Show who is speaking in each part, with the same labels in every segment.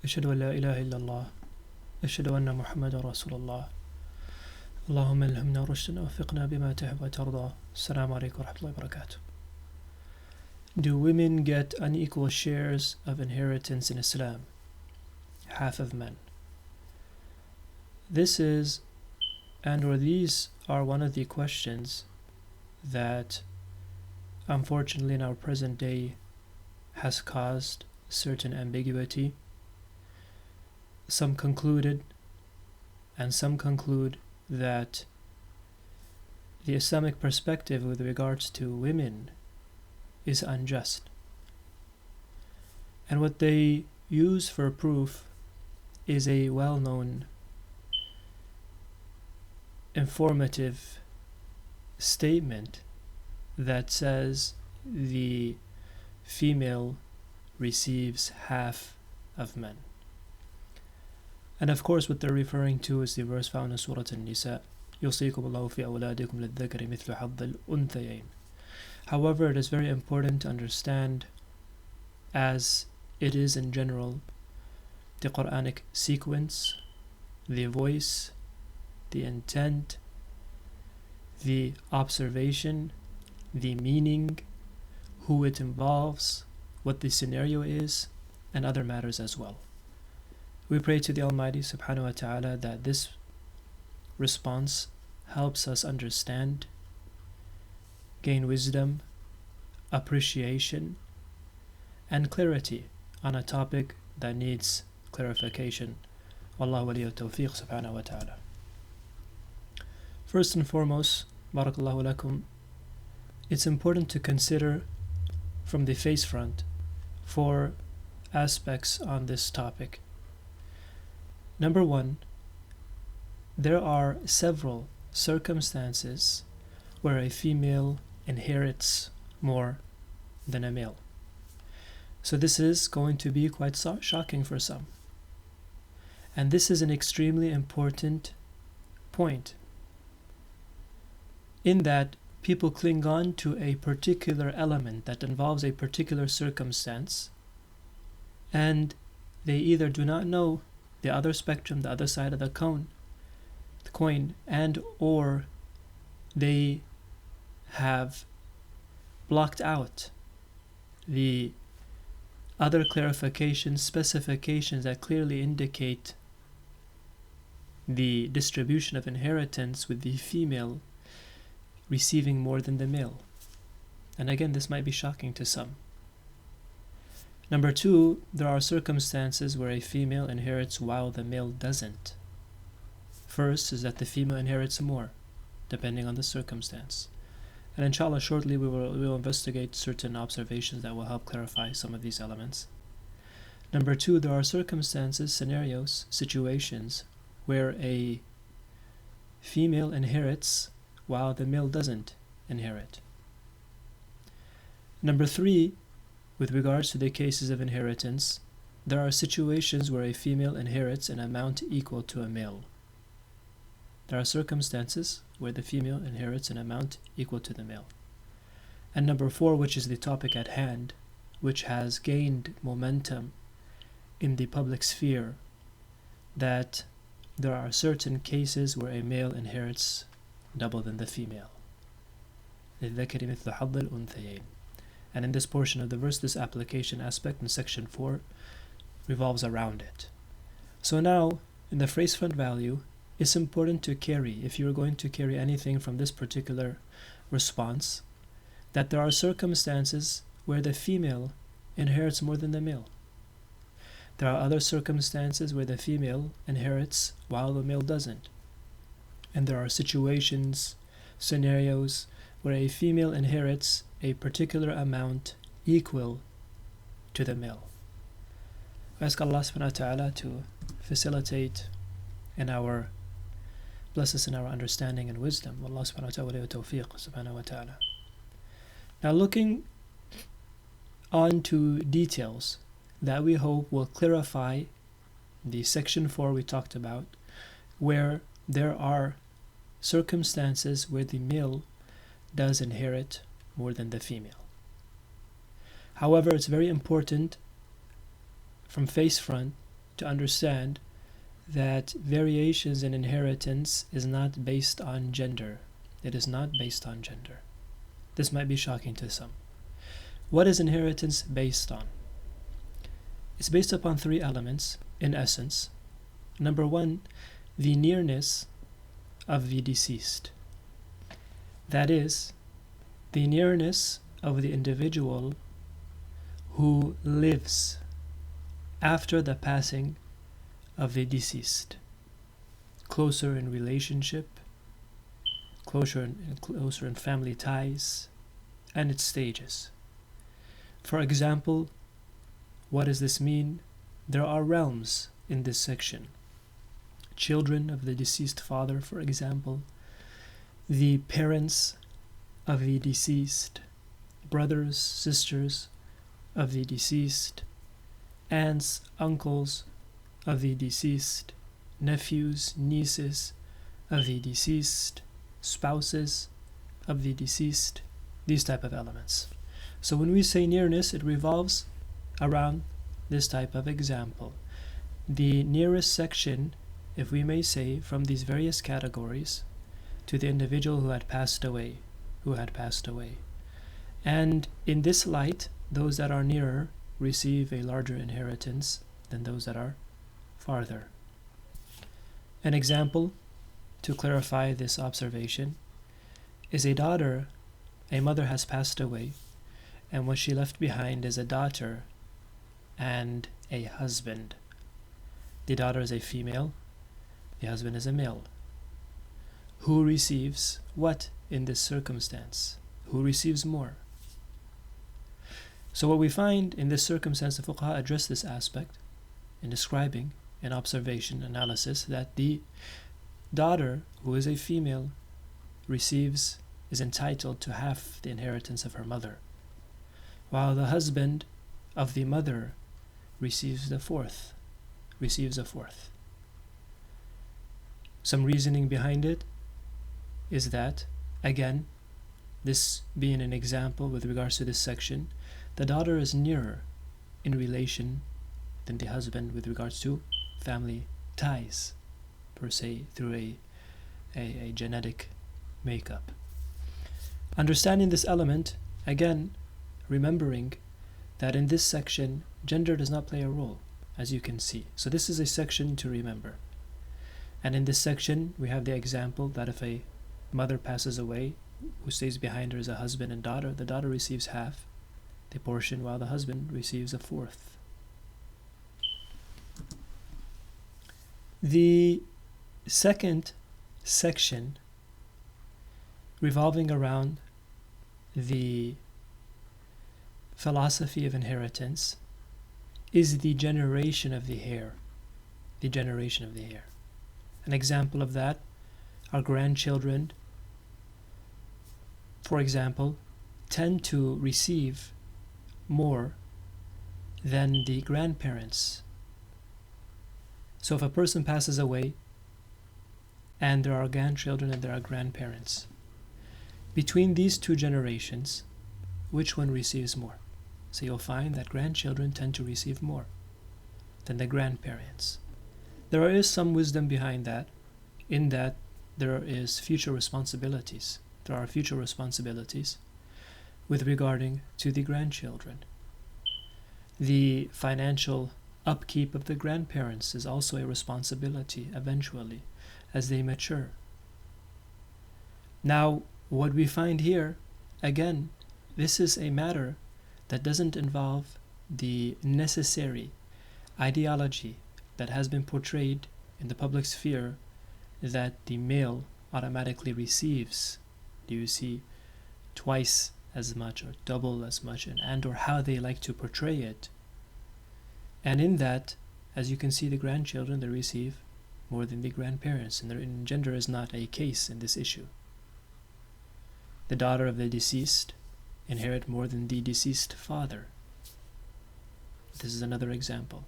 Speaker 1: أشهد أن لا إله إلا الله أشهد أن محمد رسول الله اللهم ألهمنا رشدنا وفقنا بما تحب وترضى السلام عليكم ورحمة الله وبركاته. Do women get unequal shares of inheritance in Islam? Half of men. This is or these are one of the questions that unfortunately in our present day has caused certain ambiguity. Some concluded and some conclude that the Islamic perspective with regards to women is unjust. And what they use for proof is a well-known informative statement that says the female receives half of men. And of course what they're referring to is the verse found in Surah An-Nisa, يُوصِيكُمُ اللَّهُ فِي أَوْلَادِكُمْ لِلذَّكَرِ مِثْلُ حَظِّ الْأُنْثَيَيْنِ. However, it is very important to understand, as it is in general, the Quranic sequence, the voice, the intent, the observation, the meaning, who it involves, what the scenario is, and other matters as well. We pray to the Almighty subhanahu wa ta'ala that this response helps us understand, gain wisdom, appreciation, and clarity on a topic that needs clarification. Wallahu waliyyu tawfiq subhanahu wa ta'ala. First and foremost, barakallahu lakum, it's important to consider from the face front 4 aspects on this topic. Number 1, there are several circumstances where a female inherits more than a male. So this is going to be quite shocking for some. And this is an extremely important point, in that people cling on to a particular element that involves a particular circumstance, and they either do not know the other spectrum, the other side of the coin, and or they have blocked out the other clarifications, specifications that clearly indicate the distribution of inheritance with the female receiving more than the male. And again, this might be shocking to some. Number 2, there are circumstances where a female inherits while the male doesn't. First is that the female inherits more, depending on the circumstance. And inshallah, shortly we will investigate certain observations that will help clarify some of these elements. Number 2, there are circumstances, scenarios, situations where a female inherits while the male doesn't inherit. Number 3, with regards to the cases of inheritance, there are situations where a female inherits an amount equal to a male. There are circumstances where the female inherits an amount equal to the male. And number 4, which is the topic at hand, which has gained momentum in the public sphere, that there are certain cases where a male inherits double than the female. لِلذَّكَرِ مِثْلُ حَظِّ الْأُنْثَيَيْنِ. And in this portion of the verse, this application aspect in section 4 revolves around it. So now, in the phrase front value, it's important to carry, if you're going to carry anything from this particular response, that there are circumstances where the female inherits more than the male. There are other circumstances where the female inherits while the male doesn't. And there are situations, scenarios, where a female inherits a particular amount equal to the male. I ask Allah subhanahu wa ta'ala to facilitate in our, bless us in our understanding and wisdom. Allah subhanahu wa ta'ala tawfiq subhanahu wa ta'ala. Now looking on to details that we hope will clarify the section 4 we talked about, where there are circumstances where the male does inherit more than the female. However, it's very important from face front to understand that variations in inheritance is not based on gender. It is not based on gender. This might be shocking to some. What is inheritance based on? It's based upon three elements, in essence. Number one, the nearness of the deceased. That is, the nearness of the individual who lives after the passing of the deceased. Closer in relationship, closer in family ties, and its stages. For example, what does this mean? There are realms in this section. Children of the deceased father, for example, the parents of the deceased, brothers, sisters of the deceased, aunts, uncles of the deceased, nephews, nieces of the deceased, spouses of the deceased, these type of elements. So when we say nearness, it revolves around this type of example. The nearest section, if we may say, from these various categories to the individual who had passed away. And in this light, those that are nearer receive a larger inheritance than those that are farther. An example to clarify this observation is a mother has passed away, and what she left behind is a daughter and a husband. The daughter is a female, the husband is a male. Who receives what in this circumstance? Who receives more? So what we find in this circumstance, the fuqaha address this aspect in describing an observation analysis that the daughter, who is a female, is entitled to half the inheritance of her mother, while the husband of the mother receives a fourth. Some reasoning behind it is that, again, this being an example with regards to this section, the daughter is nearer in relation than the husband with regards to family ties, per se, through a genetic makeup. Understanding this element, again, remembering that in this section, gender does not play a role, as you can see. So this is a section to remember. And in this section, we have the example that if a mother passes away, who stays behind her is a husband and daughter, the daughter receives half the portion, while the husband receives a fourth. The second section, revolving around the philosophy of inheritance, is the generation of the heir. An example of that are grandchildren, for example, tend to receive more than the grandparents. So if a person passes away and there are grandchildren and there are grandparents, between these two generations, which one receives more? So you'll find that grandchildren tend to receive more than the grandparents. There is some wisdom behind that, in that there are future responsibilities with regarding to the grandchildren. The financial upkeep of the grandparents is also a responsibility eventually as they mature. Now, what we find here, again, this is a matter that doesn't involve the necessary ideology that has been portrayed in the public sphere that the male automatically receives, do you see, twice as much or double as much, and or how they like to portray it. And in that, as you can see, the grandchildren, they receive more than the grandparents, and gender is not a case in this issue. The daughter of the deceased inherit more than the deceased father. This is another example.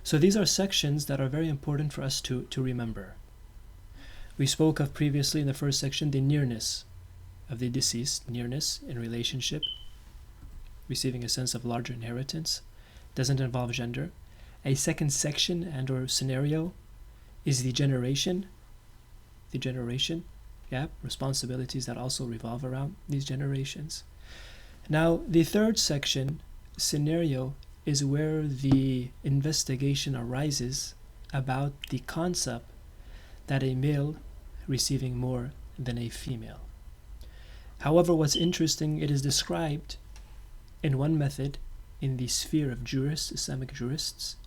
Speaker 1: So these are sections that are very important for us to remember. We spoke of previously in the first section the nearness of the deceased, nearness in relationship, receiving a sense of larger inheritance, doesn't involve gender. A second section and or scenario is the generation, responsibilities that also revolve around these generations. Now, the third section, scenario, is where the investigation arises about the concept that a male receiving more than a female. However, what's interesting, it is described in one method in the sphere of jurists, Islamic jurists,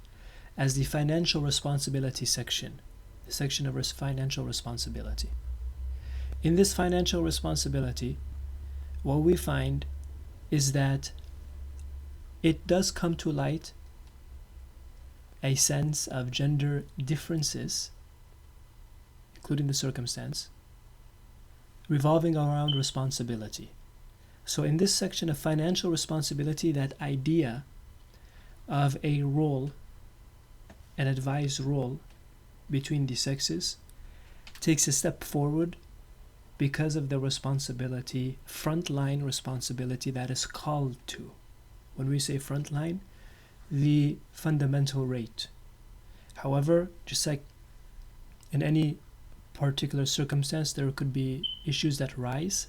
Speaker 1: as the financial responsibility section, the section of financial responsibility. In this financial responsibility, what we find is that it does come to light a sense of gender differences, including the circumstance, revolving around responsibility. So in this section of financial responsibility, that idea of a role, an advised role between the sexes, takes a step forward because of the responsibility, frontline responsibility that is called to. When we say frontline, the fundamental rate. However, just like in any particular circumstance, there could be issues that rise,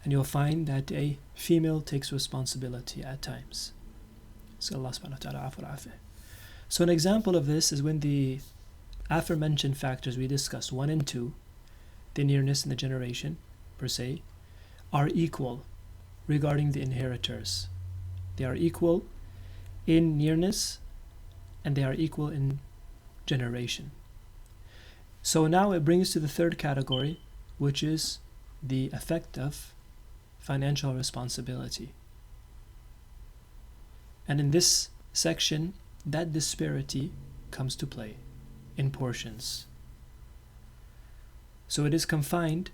Speaker 1: and you'll find that a female takes responsibility at times. So Allah subhanahu wa ta'ala afu al-afiyah. So an example of this is when the aforementioned factors we discussed, 1 and 2, the nearness and the generation per se, are equal regarding the inheritors. They are equal in nearness and they are equal in generation. So now it brings to the third category, which is the effect of financial responsibility. And in this section, that disparity comes to play in portions. So it is confined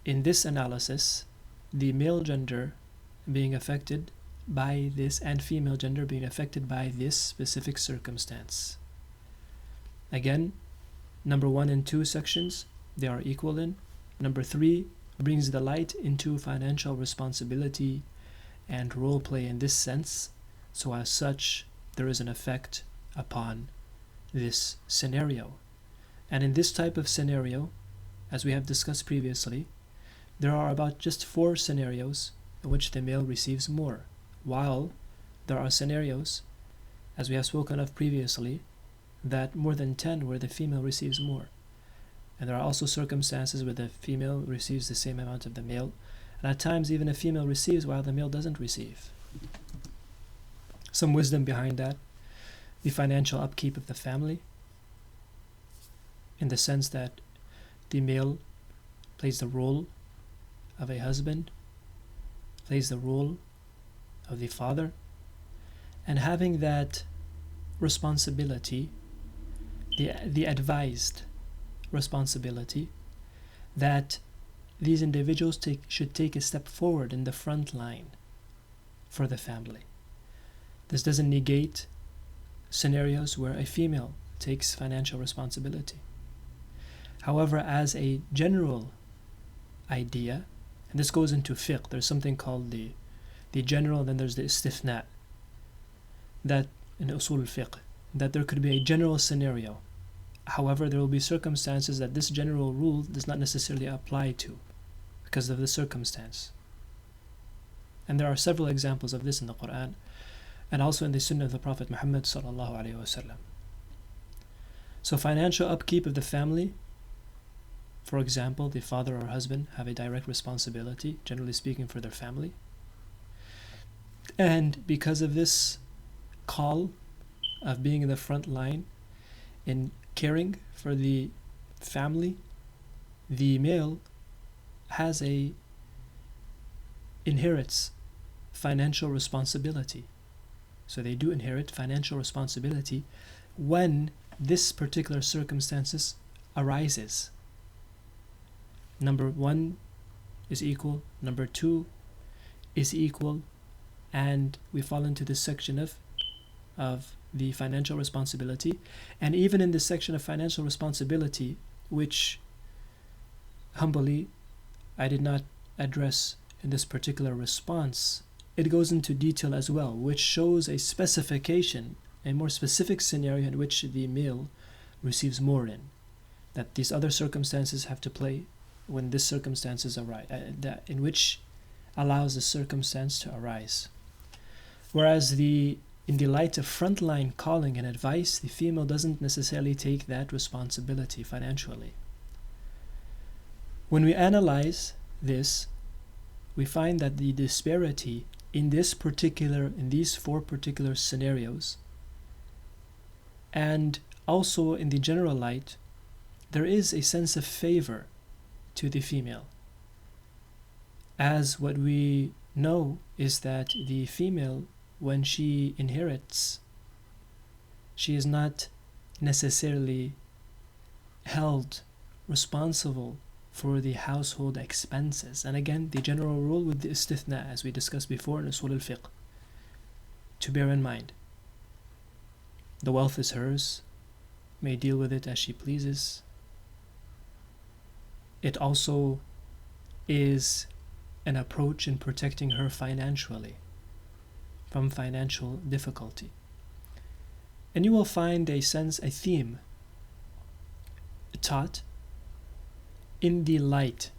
Speaker 1: in this analysis, the male gender being affected by this and female gender being affected by this specific circumstance. Again, number 1 and 2 sections, they are equal in. Number 3 brings the light into financial responsibility and role play in this sense. So as such, there is an effect upon this scenario. And in this type of scenario, as we have discussed previously, there are about just 4 scenarios in which the male receives more, while there are scenarios, as we have spoken of previously, that more than 10 where the female receives more. And there are also circumstances where the female receives the same amount of the male, and at times even a female receives while the male doesn't receive. Some wisdom behind that: the financial upkeep of the family, in the sense that the male plays the role of a husband, plays the role of the father, and having that responsibility, the advised responsibility, that these individuals should take a step forward in the front line for the family. This doesn't negate scenarios where a female takes financial responsibility. However, as a general idea, and this goes into fiqh, there's something called the general, and then there's the istifna, that in usul al-fiqh, that there could be a general scenario. However, there will be circumstances that this general rule does not necessarily apply to because of the circumstance. And there are several examples of this in the Quran and also in the Sunnah of the Prophet Muhammad sallallahu alaihi wasallam. So financial upkeep of the family, for example, the father or husband have a direct responsibility, generally speaking, for their family. And because of this call of being in the front line in caring for the family, the male inherits financial responsibility. So they do inherit financial responsibility when this particular circumstances arises. Number 1 is equal, number 2 is equal, and we fall into this section of the financial responsibility. And even in this section of financial responsibility, which humbly I did not address in this particular response, it goes into detail as well, which shows a specification a more specific scenario in which the male receives more that these other circumstances have to play when this circumstances arise, in which allows the circumstance to arise. Whereas in the light of frontline calling and advice, the female doesn't necessarily take that responsibility financially. When we analyze this, we find that the disparity in these 4 particular scenarios, and also in the general light, there is a sense of favor to the female. As what we know is that the female, when she inherits, she is not necessarily held responsible for the household expenses. And again, the general rule with the istithna, as we discussed before in usul al-fiqh, to bear in mind. The wealth is hers, may deal with it as she pleases. It also is an approach in protecting her financially from financial difficulty. And you will find a theme taught in the light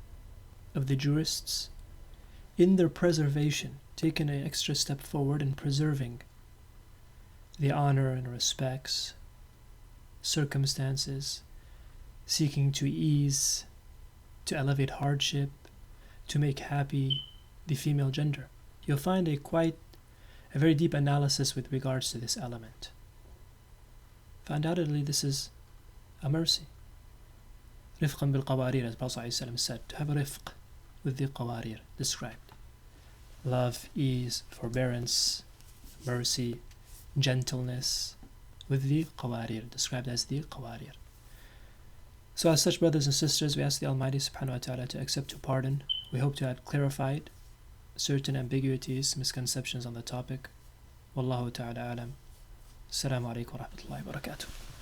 Speaker 1: of the jurists, in their preservation, taking an extra step forward in preserving the honor and respects, circumstances, seeking to ease, to elevate hardship, to make happy the female gender. You'll find a very deep analysis with regards to this element. Undoubtedly, this is a mercy. رفقا بالقوارير, as Prophet ﷺ said, to have a rifq with the qawarir described. Love, ease, forbearance, mercy, gentleness with the qawarir, described as the qawarir. So as such, brothers and sisters, we ask the Almighty subhanahu wa ta'ala to accept, to pardon. We hope to have clarified certain ambiguities, misconceptions on the topic. Wallahu ta'ala alam. Assalamu alaikum wa rahmatullahi wa barakatuh.